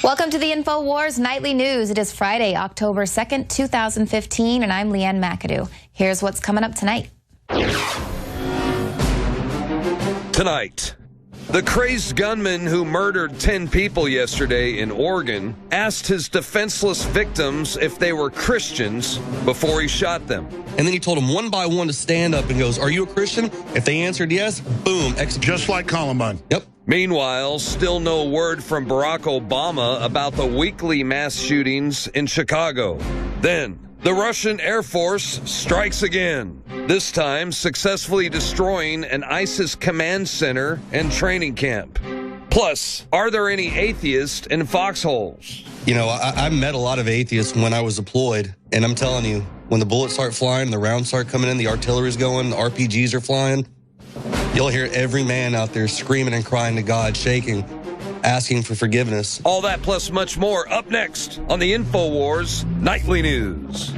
Welcome to the INFOWARS Nightly News. It is Friday, October 2nd, 2015, and I'm Leanne McAdoo. Here's what's coming up tonight. Tonight, the crazed gunman who murdered 10 people yesterday in Oregon asked his defenseless victims if they were Christians before he shot them. And then he told them one by one to stand up and goes, "Are you a Christian?" If they answered yes, boom, execution. Just like Columbine. Yep. Meanwhile, still no word from Barack Obama about the weekly mass shootings in Chicago. Then, the Russian Air Force strikes again, this time successfully destroying an ISIS command center and training camp. Plus, are there any atheists in foxholes? You know, I met a lot of atheists when I was deployed, and I'm telling you, when the bullets start flying, the rounds start coming in, the artillery's going, the RPGs are flying, you'll hear every man out there screaming and crying to God, shaking, asking for forgiveness. All that plus much more up next on the INFOWARS Nightly News.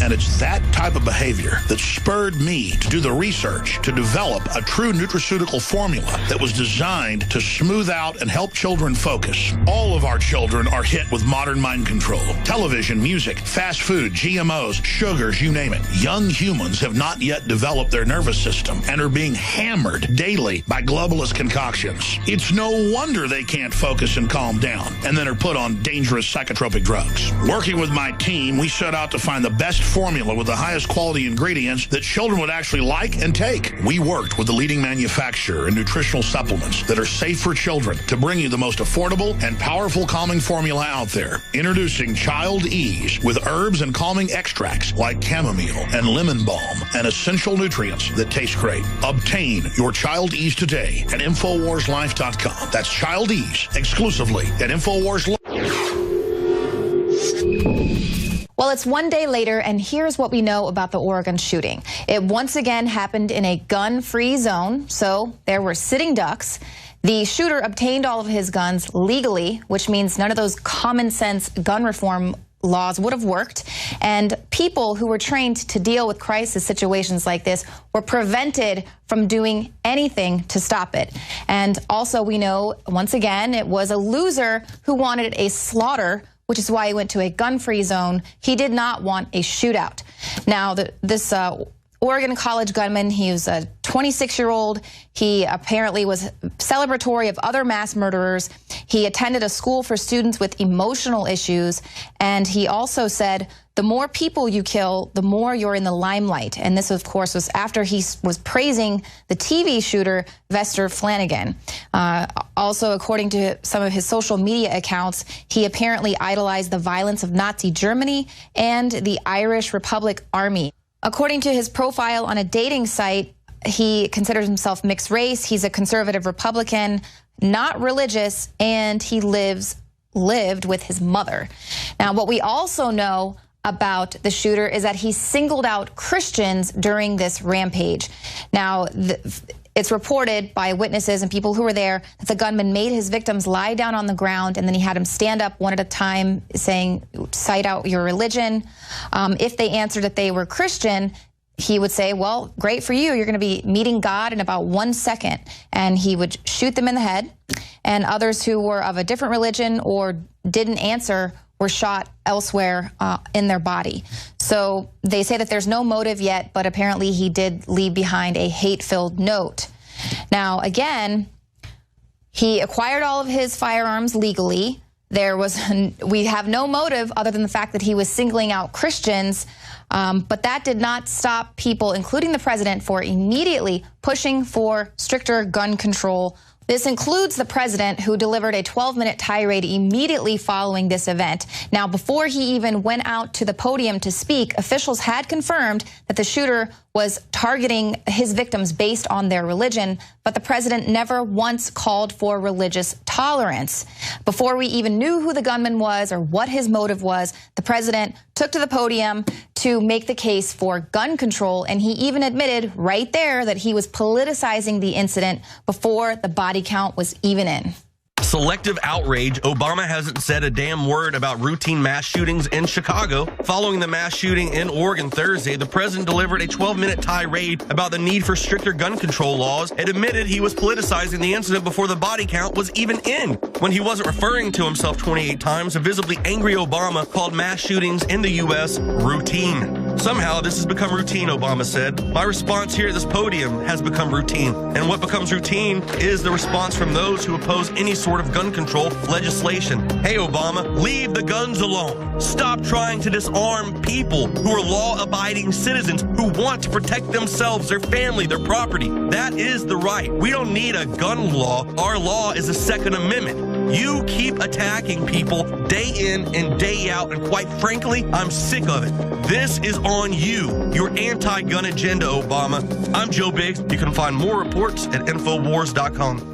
And it's that type of behavior that spurred me to do the research to develop a true nutraceutical formula that was designed to smooth out and help children focus. All of our children are hit with modern mind control. Television, music, fast food, GMOs, sugars, you name it. Young humans have not yet developed their nervous system and are being hammered daily by globalist concoctions. It's no wonder they can't focus and calm down and then are put on dangerous psychotropic drugs. Working with my team, we set out to find the best formula with the highest quality ingredients that children would actually like and take. We worked with the leading manufacturer in nutritional supplements that are safe for children to bring you the most affordable and powerful calming formula out there. Introducing Child Ease with herbs and calming extracts like chamomile and lemon balm and essential nutrients that taste great. Obtain your Child Ease today at InfoWarsLife.com. That's Child Ease exclusively at InfoWars. Well, it's one day later, and here's what we know about the Oregon shooting. It once again happened in a gun-free zone, so there were sitting ducks. The shooter obtained all of his guns legally, which means none of those common-sense gun reform laws would have worked, and people who were trained to deal with crisis situations like this were prevented from doing anything to stop it. And also we know, once again, it was a loser who wanted a slaughter, which is why he went to a gun-free zone. He did not want a shootout. Now, this Oregon college gunman, he was a 26-year-old. He apparently was celebratory of other mass murderers. He attended a school for students with emotional issues, and he also said, the more people you kill, the more you're in the limelight. And this, of course, was after he was praising the TV shooter, Vester Flanagan. Also, according to some of his social media accounts, he apparently idolized the violence of Nazi Germany and the Irish Republic Army. According to his profile on a dating site, he considers himself mixed race. He's a conservative Republican, not religious, and he lived with his mother. Now, what we also know about the shooter is that he singled out Christians during this rampage. Now, it's reported by witnesses and people who were there that the gunman made his victims lie down on the ground, and then he had them stand up one at a time saying, cite out your religion. If they answered that they were Christian, he would say, well, great for you. You're going to be meeting God in about 1 second. And he would shoot them in the head. And others who were of a different religion or didn't answer were shot elsewhere in their body. So they say that there's no motive yet, but apparently he did leave behind a hate-filled note. Now, again, he acquired all of his firearms legally. We have no motive other than the fact that he was singling out Christians, but that did not stop people, including the president, for immediately pushing for stricter gun control. This includes the president, who delivered a 12-minute tirade immediately following this event. Now, before he even went out to the podium to speak, officials had confirmed that the shooter was targeting his victims based on their religion, but the president never once called for religious tolerance. Before we even knew who the gunman was or what his motive was, the president took to the podium to make the case for gun control, and he even admitted right there that he was politicizing the incident before the body count was even in. Selective outrage. Obama hasn't said a damn word about routine mass shootings in Chicago. Following the mass shooting in Oregon Thursday, the president delivered a 12-minute tirade about the need for stricter gun control laws and admitted he was politicizing the incident before the body count was even in. When he wasn't referring to himself 28 times, a visibly angry Obama called mass shootings in the U.S. routine. Somehow, this has become routine, Obama said. My response here at this podium has become routine. And what becomes routine is the response from those who oppose any sort of gun control legislation. Hey, Obama, leave the guns alone. Stop trying to disarm people who are law-abiding citizens who want to protect themselves, their family, their property. That is the right. We don't need a gun law. Our law is the Second Amendment. You keep attacking people day in and day out, and quite frankly, I'm sick of it. This is on you, your anti-gun agenda, Obama. I'm Joe Biggs. You can find more reports at INFOWARS.com.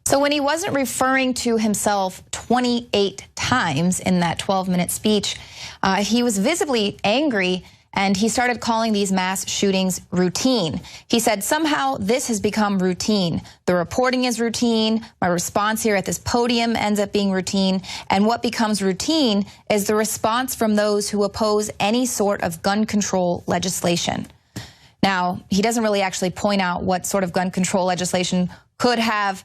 So when he wasn't referring to himself 28 times in that 12-minute speech, he was visibly angry, and he started calling these mass shootings routine. He said, somehow this has become routine. The reporting is routine. My response here at this podium ends up being routine. And what becomes routine is the response from those who oppose any sort of gun control legislation. Now, he doesn't really actually point out what sort of gun control legislation could have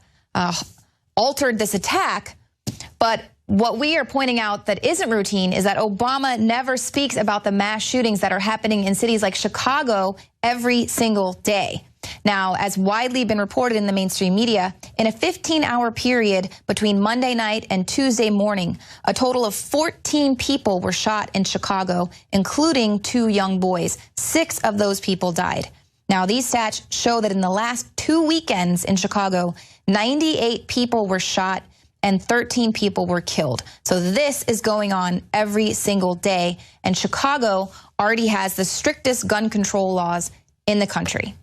altered this attack, but what we are pointing out that isn't routine is that Obama never speaks about the mass shootings that are happening in cities like Chicago every single day. Now, as widely been reported in the mainstream media, in a 15-hour period between Monday night and Tuesday morning, a total of 14 people were shot in Chicago, including 2 young boys. 6 of those people died. Now, these stats show that in the last 2 weekends in Chicago, 98 people were shot and 13 people were killed. So this is going on every single day, and Chicago already has the strictest gun control laws in the country.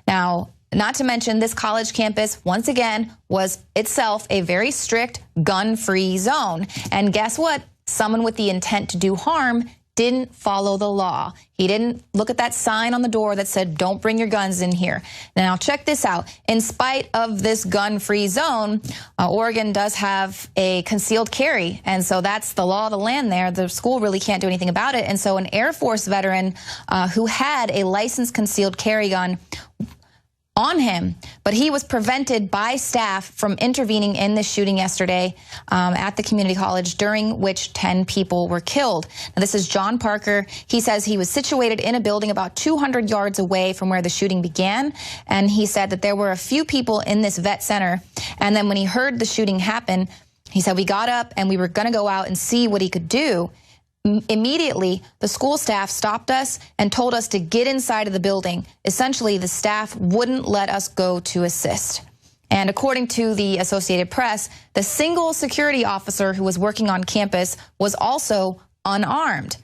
Now, not to mention this college campus, once again, was itself a very strict gun-free zone. And guess what? Someone with the intent to do harm didn't follow the law. He didn't look at that sign on the door that said, don't bring your guns in here. Now, check this out. In spite of this gun-free zone, Oregon does have a concealed carry. And so that's the law of the land there. The school really can't do anything about it. And so an Air Force veteran who had a licensed concealed carry gun on him, but he was prevented by staff from intervening in the shooting yesterday at the community college, during which 10 people were killed. Now, this is John Parker. He says he was situated in a building about 200 yards away from where the shooting began, and he said that there were a few people in this vet center, and then when he heard the shooting happen, he said, we got up and we were going to go out and see what he could do. Immediately, the school staff stopped us and told us to get inside of the building. Essentially, the staff wouldn't let us go to assist. And according to the Associated Press, the single security officer who was working on campus was also unarmed.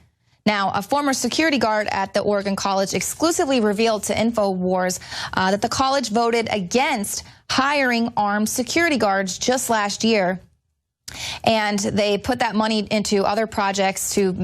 Now, a former security guard at the Oregon College exclusively revealed to INFOWARS that the college voted against hiring armed security guards just last year. And they put that money into other projects to,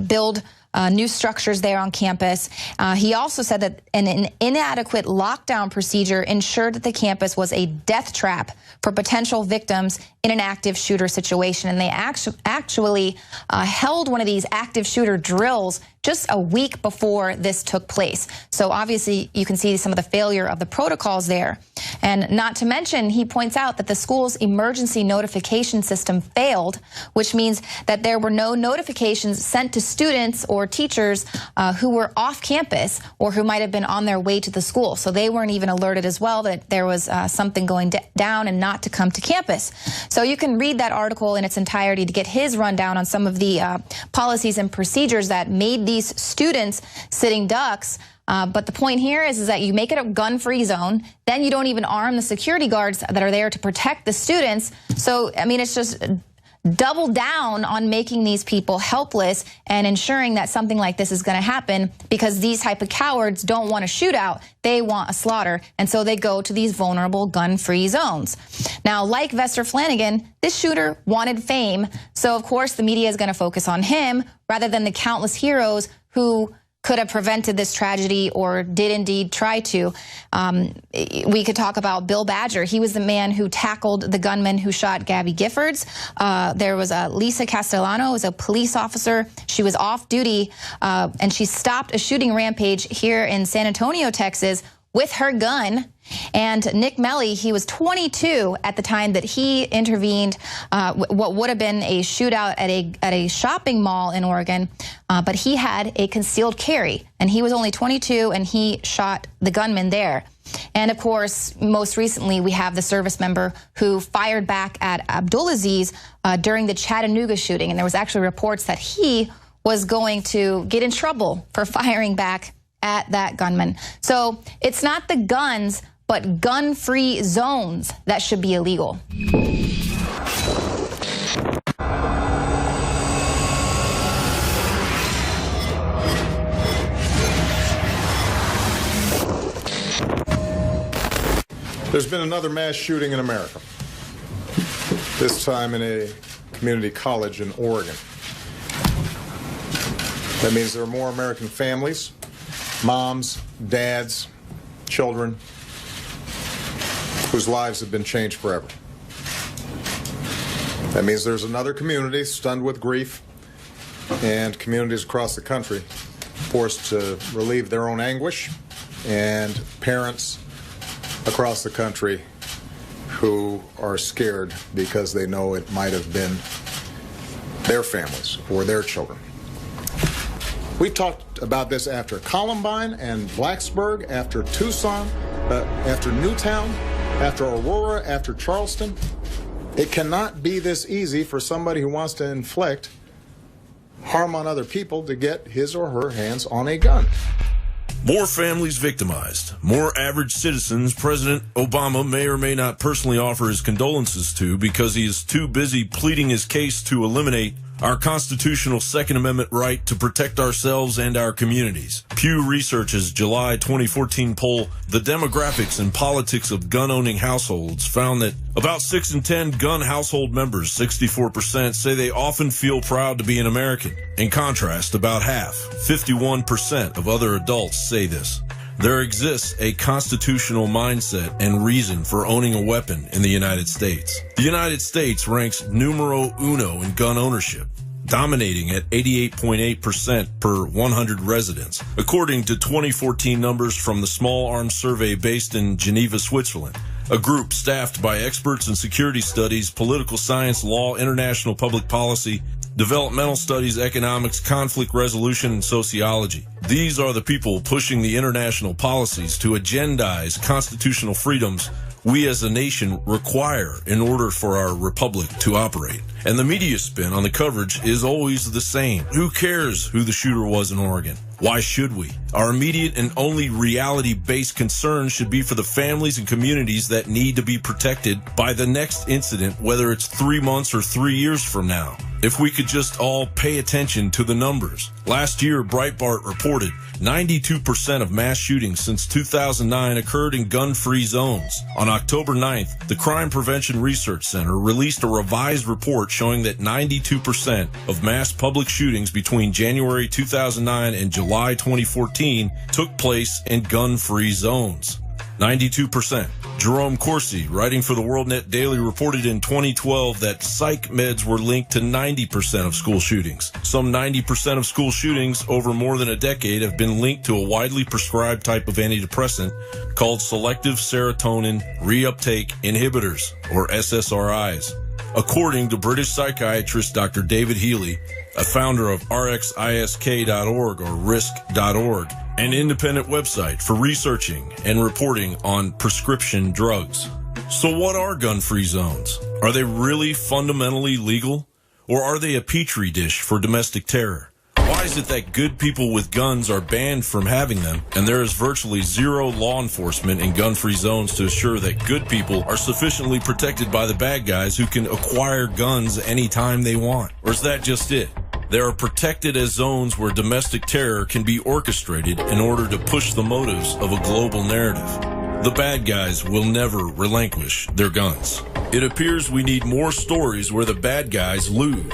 build new structures there on campus. He also said that an inadequate lockdown procedure ensured that the campus was a death trap for potential victims in an active shooter situation. And they actually held one of these active shooter drills just a week before this took place. So obviously you can see some of the failure of the protocols there. And not to mention, he points out that the school's emergency notification system failed, which means that there were no notifications sent to students or teachers who were off campus or who might have been on their way to the school. So they weren't even alerted as well that there was something going down and not to come to campus. So you can read that article in its entirety to get his rundown on some of the policies and procedures that made these students sitting ducks. But the point here is that you make it a gun-free zone, then you don't even arm the security guards that are there to protect the students. So, I mean, it's just double down on making these people helpless and ensuring that something like this is going to happen, because these type of cowards don't want a shootout. They want a slaughter. And so they go to these vulnerable gun-free zones. Now, like Vester Flanagan, this shooter wanted fame. So, of course, the media is going to focus on him rather than the countless heroes who could have prevented this tragedy or did indeed try to. We could talk about Bill Badger. He was the man who tackled the gunman who shot Gabby Giffords. There was Lisa Castellano, who was a police officer. She was off duty, and she stopped a shooting rampage here in San Antonio, Texas, with her gun. And Nick Melly, he was 22 at the time that he intervened what would have been a shootout at a shopping mall in Oregon, but he had a concealed carry, and he was only 22, and he shot the gunman there. And of course, most recently, we have the service member who fired back at Abdulaziz during the Chattanooga shooting, and there was actually reports that he was going to get in trouble for firing back at that gunman. So it's not the guns, but gun-free zones that should be illegal. There's been another mass shooting in America, this time in a community college in Oregon. That means there are more American families, moms, dads, children, whose lives have been changed forever. That means there's another community stunned with grief, and communities across the country forced to relieve their own anguish, and parents across the country who are scared because they know it might have been their families or their children. We've talked about this after Columbine and Blacksburg, after Tucson, after Newtown, after Aurora, after Charleston. It cannot be this easy for somebody who wants to inflict harm on other people to get his or her hands on a gun. More families victimized, more average citizens President Obama may or may not personally offer his condolences to because he is too busy pleading his case to eliminate our constitutional Second Amendment right to protect ourselves and our communities. Pew Research's July 2014 poll, The Demographics and Politics of Gun-Owning Households, found that about 6 in 10 gun household members, 64%, say they often feel proud to be an American. In contrast, about half, 51% of other adults say this. There exists a constitutional mindset and reason for owning a weapon in the United States. The United States ranks numero uno in gun ownership, dominating at 88.8% per 100 residents, according to 2014 numbers from the Small Arms Survey based in Geneva, Switzerland, a group staffed by experts in security studies, political science, law, international public policy, developmental studies, economics, conflict resolution, and sociology. These are the people pushing the international policies to agendize constitutional freedoms we as a nation require in order for our republic to operate. And the media spin on the coverage is always the same. Who cares who the shooter was in Oregon? Why should we? Our immediate and only reality-based concern should be for the families and communities that need to be protected by the next incident, whether it's 3 months or 3 years from now. If we could just all pay attention to the numbers. Last year, Breitbart reported 92% of mass shootings since 2009 occurred in gun-free zones. On October 9th, the Crime Prevention Research Center released a revised report showing that 92% of mass public shootings between January 2009 and July 2014 took place in gun-free zones. 92%. Jerome Corsi, writing for the WorldNet Daily, reported in 2012 that psych meds were linked to 90% of school shootings. Some 90% of school shootings over more than a decade have been linked to a widely prescribed type of antidepressant called selective serotonin reuptake inhibitors, or SSRIs. According to British psychiatrist Dr. David Healy, a founder of RxISK.org or risk.org, an independent website for researching and reporting on prescription drugs. So what are gun-free zones? Are they really fundamentally legal? Or are they a petri dish for domestic terror? Why is it that good people with guns are banned from having them, and there is virtually zero law enforcement in gun-free zones to assure that good people are sufficiently protected by the bad guys who can acquire guns anytime they want? Or is that just it? They are protected as zones where domestic terror can be orchestrated in order to push the motives of a global narrative. The bad guys will never relinquish their guns. It appears we need more stories where the bad guys lose.